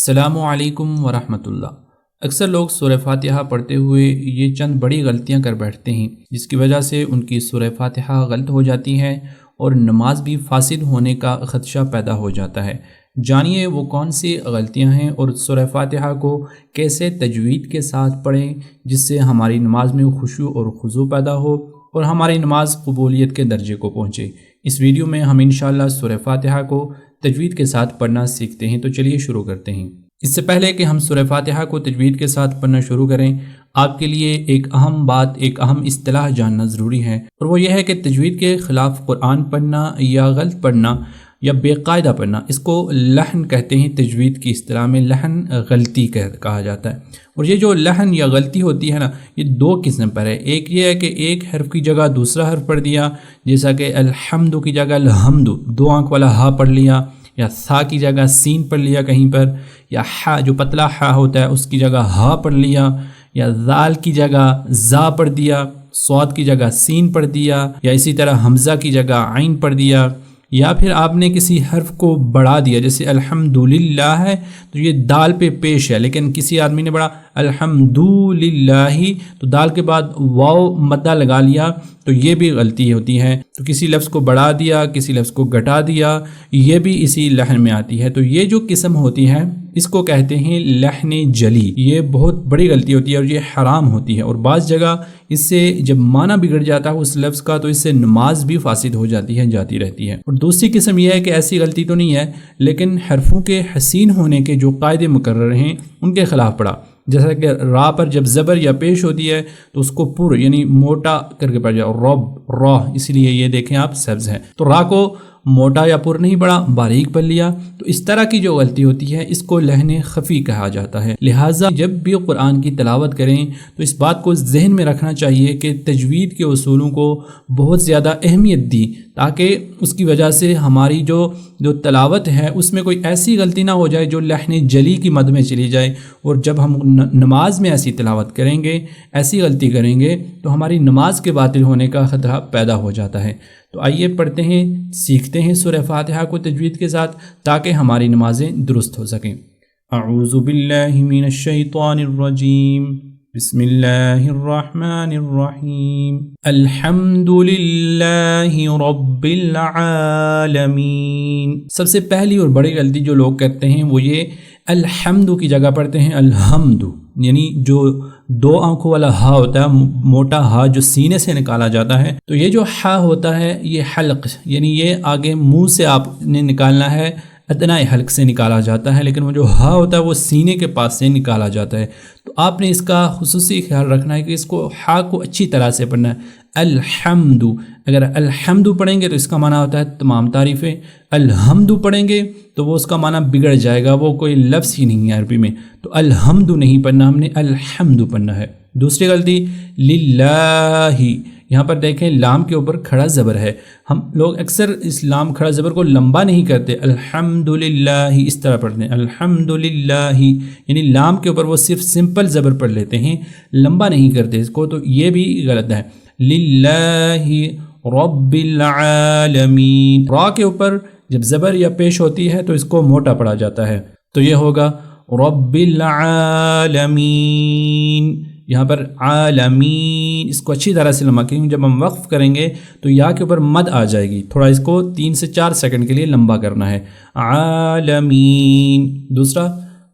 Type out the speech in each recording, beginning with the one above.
السلام علیکم ورحمۃ اللہ۔ اکثر لوگ سورہ فاتحہ پڑھتے ہوئے یہ چند بڑی غلطیاں کر بیٹھتے ہیں جس کی وجہ سے ان کی سورہ فاتحہ غلط ہو جاتی ہے اور نماز بھی فاسد ہونے کا خدشہ پیدا ہو جاتا ہے۔ جانیے وہ کون سی غلطیاں ہیں اور سورہ فاتحہ کو کیسے تجوید کے ساتھ پڑھیں جس سے ہماری نماز میں خشوع اور خضوع پیدا ہو اور ہماری نماز قبولیت کے درجے کو پہنچے۔ اس ویڈیو میں ہم انشاءاللہ سورہ فاتحہ کو تجوید کے ساتھ پڑھنا سیکھتے ہیں، تو چلیے شروع کرتے ہیں۔ اس سے پہلے کہ ہم سورہ فاتحہ کو تجوید کے ساتھ پڑھنا شروع کریں، آپ کے لیے ایک اہم بات، ایک اہم اصطلاح جاننا ضروری ہے، اور وہ یہ ہے کہ تجوید کے خلاف قرآن پڑھنا یا غلط پڑھنا یا بے قاعدہ پڑھنا، اس کو لحن کہتے ہیں۔ تجوید کی اصطلاح میں لحن غلطی کہا جاتا ہے، اور یہ جو لحن یا غلطی ہوتی ہے نا، یہ دو قسم پر ہے۔ ایک یہ ہے کہ ایک حرف کی جگہ دوسرا حرف پڑھ دیا، جیسا کہ الحمد کی جگہ الحمد، دو آنکھ والا ہا پڑھ لیا، یا ثا کی جگہ سین پڑھ لیا کہیں پر، یا ہا جو پتلا ہا ہوتا ہے اس کی جگہ ہا پڑھ لیا، یا ذال کی جگہ زا پڑھ دیا، صاد کی جگہ سین پڑھ دیا، یا اسی طرح حمزہ کی جگہ عین پڑھ دیا، یا پھر آپ نے کسی حرف کو بڑھا دیا، جیسے الحمدللہ ہے تو یہ دال پہ پیش ہے، لیکن کسی آدمی نے بڑھا الحمدللہ تو دال کے بعد واو مدہ لگا لیا، تو یہ بھی غلطی ہوتی ہے۔ تو کسی لفظ کو بڑھا دیا، کسی لفظ کو گھٹا دیا، یہ بھی اسی لحن میں آتی ہے۔ تو یہ جو قسم ہوتی ہے اس کو کہتے ہیں لحن جلی۔ یہ بہت بڑی غلطی ہوتی ہے اور یہ حرام ہوتی ہے، اور بعض جگہ اس سے جب معنی بگڑ جاتا ہے اس لفظ کا تو اس سے نماز بھی فاسد ہو جاتی ہے، جاتی رہتی ہے۔ اور دوسری قسم یہ ہے کہ ایسی غلطی تو نہیں ہے، لیکن حرفوں کے حسین ہونے کے جو قاعدے مقرر ہیں ان کے خلاف پڑھا، جیسا کہ را پر جب زبر یا پیش ہوتی ہے تو اس کو پر یعنی موٹا کر کے پڑھ جاؤ، رب را، اس لیے یہ دیکھیں آپ سبز ہے، تو را کو موٹا یا پر نہیں پڑھا، باریک پڑھ لیا۔ تو اس طرح کی جو غلطی ہوتی ہے اس کو لحن خفی کہا جاتا ہے۔ لہٰذا جب بھی قرآن کی تلاوت کریں تو اس بات کو ذہن میں رکھنا چاہیے کہ تجوید کے اصولوں کو بہت زیادہ اہمیت دی، تاکہ اس کی وجہ سے ہماری جو تلاوت ہے اس میں کوئی ایسی غلطی نہ ہو جائے جو لحن جلی کی مد میں چلی جائے، اور جب ہم نماز میں ایسی تلاوت کریں گے، ایسی غلطی کریں گے تو ہماری نماز کے باطل ہونے کا خطرہ پیدا ہو جاتا ہے۔ تو آئیے پڑھتے ہیں، سیکھتے ہیں سورہ فاتحہ کو تجوید کے ساتھ تاکہ ہماری نمازیں درست ہو سکیں۔ اعوذ باللہ من الشیطان الرجیم، بسم اللہ الرحمن الرحیم، الحمد للہ رب العالمین۔ سب سے پہلی اور بڑی غلطی جو لوگ کرتے ہیں وہ یہ الحمد کی جگہ پڑھتے ہیں الحمد، یعنی جو دو آنکھوں والا ہا ہوتا ہے، موٹا ہا جو سینے سے نکالا جاتا ہے، تو یہ جو ہا ہوتا ہے یہ حلق، یعنی یہ آگے منہ سے آپ نے نکالنا ہے، ادنائے حلق سے نکالا جاتا ہے، لیکن وہ جو ہا ہوتا ہے وہ سینے کے پاس سے نکالا جاتا ہے۔ تو آپ نے اس کا خصوصی خیال رکھنا ہے کہ اس کو ہا کو اچھی طرح سے پڑھنا ہے۔ الحمد، اگر الحمد پڑھیں گے تو اس کا معنی ہوتا ہے تمام تعریفیں، الحمد پڑھیں گے تو وہ اس کا معنی بگڑ جائے گا، وہ کوئی لفظ ہی نہیں ہے عربی میں، تو الحمد نہیں پڑھنا، ہم نے الحمد پڑھنا ہے۔ دوسری غلطی للہ، یہاں پر دیکھیں لام کے اوپر کھڑا زبر ہے، ہم لوگ اکثر اس لام کھڑا زبر کو لمبا نہیں کرتے، الحمدللہ اس طرح پڑھتے ہیں، الحمدللہ، یعنی لام کے اوپر وہ صرف سمپل زبر پڑھ لیتے ہیں، لمبا نہیں کرتے اس کو، تو یہ بھی غلط ہے۔ للہ رب العالمین، را کے اوپر جب زبر یا پیش ہوتی ہے تو اس کو موٹا پڑھا جاتا ہے، تو یہ ہوگا رب العالمین۔ یہاں پر عالمین اس کو اچھی طرح سے لمبا کریں، جب ہم وقف کریں گے تو یا کے اوپر مد آ جائے گی، تھوڑا اس کو 3 سے 4 سیکنڈ کے لیے لمبا کرنا ہے، عالمین۔ دوسرا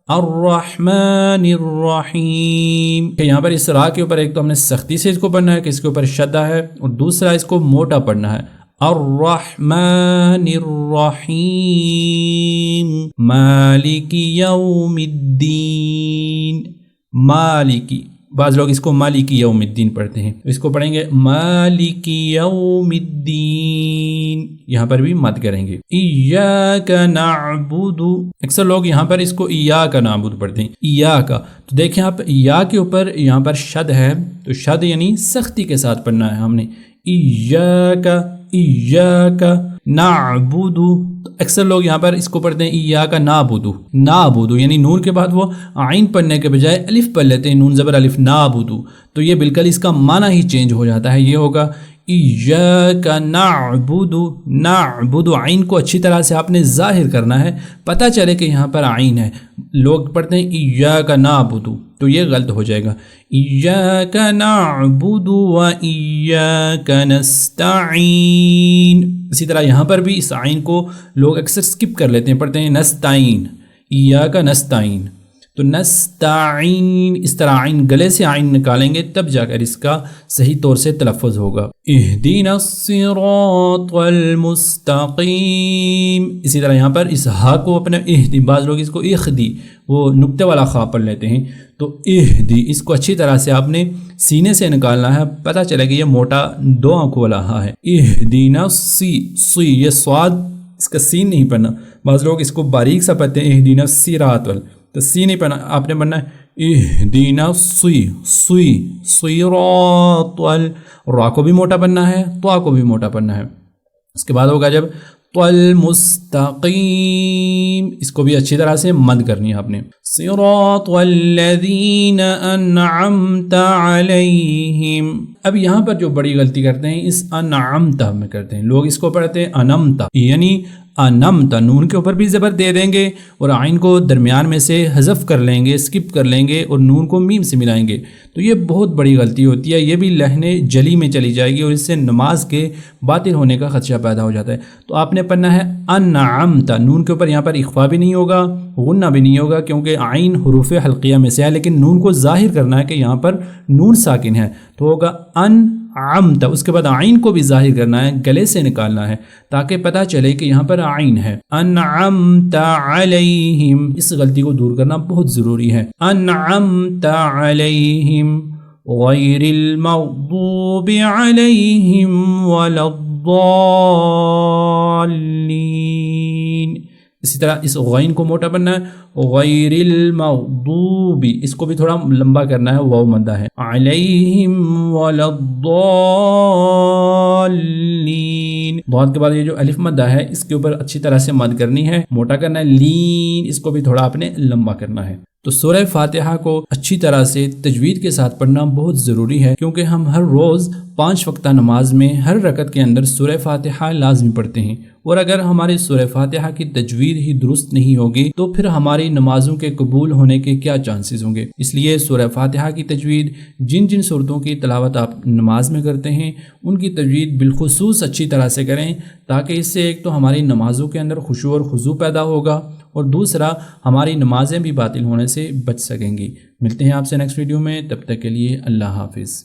الرحمن الرحیم، یہاں پر اس را کے اوپر ایک تو ہم نے سختی سے اس کو پڑھنا ہے کہ اس کے اوپر شدہ ہے، اور دوسرا اس کو موٹا پڑھنا ہے، الرحمن الرحیم، مالک یوم الدین، مالکی، بعض لوگ اس کو مالکی یوم الدین پڑھتے ہیں، اس کو پڑھیں گے مالک یوم الدین، یہاں پر بھی مد کریں گے۔ ایاک نعبد، اکثر لوگ یہاں پر اس کو ایاک نعبد پڑھتے ہیں، ایاک، تو دیکھیں آپ یا کے اوپر یہاں پر شد ہے، تو شد یعنی سختی کے ساتھ پڑھنا ہے ہم نے، ایاک ایاک نعبد، اکثر لوگ یہاں پر اس کو پڑھتے ہیں ایاک نعبدو، نعبدو یعنی نون کے بعد وہ عین پڑھنے کے بجائے الف پڑھ لیتے ہیں، نون زبر الف نعبدو، تو یہ بالکل اس کا معنی ہی چینج ہو جاتا ہے، یہ ہوگا ایاک نعبد، نعبد عین کو اچھی طرح سے آپ نے ظاہر کرنا ہے، پتہ چلے کہ یہاں پر عین ہے، لوگ پڑھتے ہیں ایاک نعبد تو یہ غلط ہو جائے گا، ایاک نعبد و ایاک نستعین۔ اسی طرح یہاں پر بھی اس عین کو لوگ اکثر سکپ کر لیتے ہیں، پڑھتے ہیں نستعین، ایاک نستعین، تو نستعین اس طرح عین گلے سے عین نکالیں گے تب جا کر اس کا صحیح طور سے تلفظ ہوگا، اہدنا الصراط المستقیم۔ اسی طرح یہاں پر اس ہا کو اپنے اہدی، بعض لوگ اس کو اخدی وہ نقطے والا خا پڑھ لیتے ہیں، تو اہدی اس کو اچھی طرح سے آپ نے سینے سے نکالنا ہے، پتہ چلے کہ یہ موٹا دو آنکھوں والا ہا ہے، اہدنا سی، یہ صاد اس کا سین نہیں پڑھنا، بعض لوگ اس کو باریک سا پڑھتے ہیں اہدنا الصراط، تو سی نہیں پڑھنا، آپ نے پڑھنا ہے اہدنا صراط، را کو بھی موٹا پڑھنا ہے، طا کو بھی موٹا پڑھنا ہے، اس کے بعد ہوگا جب مستقیم، اس کو بھی اچھی طرح سے مد کرنی ہے آپ نے، صراط الذین انعمت علیہم۔ اب یہاں پر جو بڑی غلطی کرتے ہیں اس انعمت میں کرتے ہیں، لوگ اس کو پڑھتے ہیں انمتا، یعنی انمت، نون کے اوپر بھی زبر دے دیں گے اور عین کو درمیان میں سے حذف کر لیں گے، سکپ کر لیں گے اور نون کو میم سے ملائیں گے، تو یہ بہت بڑی غلطی ہوتی ہے، یہ بھی لہن جلی میں چلی جائے گی اور اس سے نماز کے باطل ہونے کا خدشہ پیدا ہو جاتا ہے، تو آپ نے پڑھنا ہے انعمت، نون کے اوپر یہاں پر اخفا بھی نہیں ہوگا، غنہ بھی نہیں ہوگا، کیونکہ عین حروف حلقیہ میں سے ہے، لیکن نون کو ظاہر کرنا ہے کہ یہاں پر نون ساکن ہے، تو ہوگا انعمت، اس کے بعد عین کو بھی ظاہر کرنا ہے، گلے سے نکالنا ہے تاکہ پتہ چلے کہ یہاں پر عین ہے، انعمت علیہم، اس غلطی کو دور کرنا بہت ضروری ہے، انعمت علیہم غیر المغضوب علیہم ولا الضالین۔ اسی طرح اس غین کو موٹا بننا ہے، غیر المغضوب، اس کو بھی تھوڑا لمبا کرنا ہے، واو مدہ ہے، علیہم ولا الضالین، ضاد کے بعد یہ جو الف مدہ ہے اس کے اوپر اچھی طرح سے مد کرنی ہے، موٹا کرنا ہے، لین، اس کو بھی تھوڑا آپ نے لمبا کرنا ہے۔ تو سورہ فاتحہ کو اچھی طرح سے تجوید کے ساتھ پڑھنا بہت ضروری ہے، کیونکہ ہم ہر روز 5 وقتہ نماز میں ہر رکعت کے اندر سورہ فاتحہ لازمی پڑھتے ہیں، اور اگر ہماری سورہ فاتحہ کی تجوید ہی درست نہیں ہوگی تو پھر ہماری نمازوں کے قبول ہونے کے کیا چانسز ہوں گے، اس لیے سورہ فاتحہ کی تجوید، جن جن صورتوں کی تلاوت آپ نماز میں کرتے ہیں ان کی تجوید بالخصوص اچھی طرح سے کریں، تاکہ اس سے ایک تو ہماری نمازوں کے اندر خشوع اور خضوع پیدا ہوگا، اور دوسرا ہماری نمازیں بھی باطل ہونے سے بچ سکیں گی۔ ملتے ہیں آپ سے نیکسٹ ویڈیو میں، تب تک کے لیے اللہ حافظ۔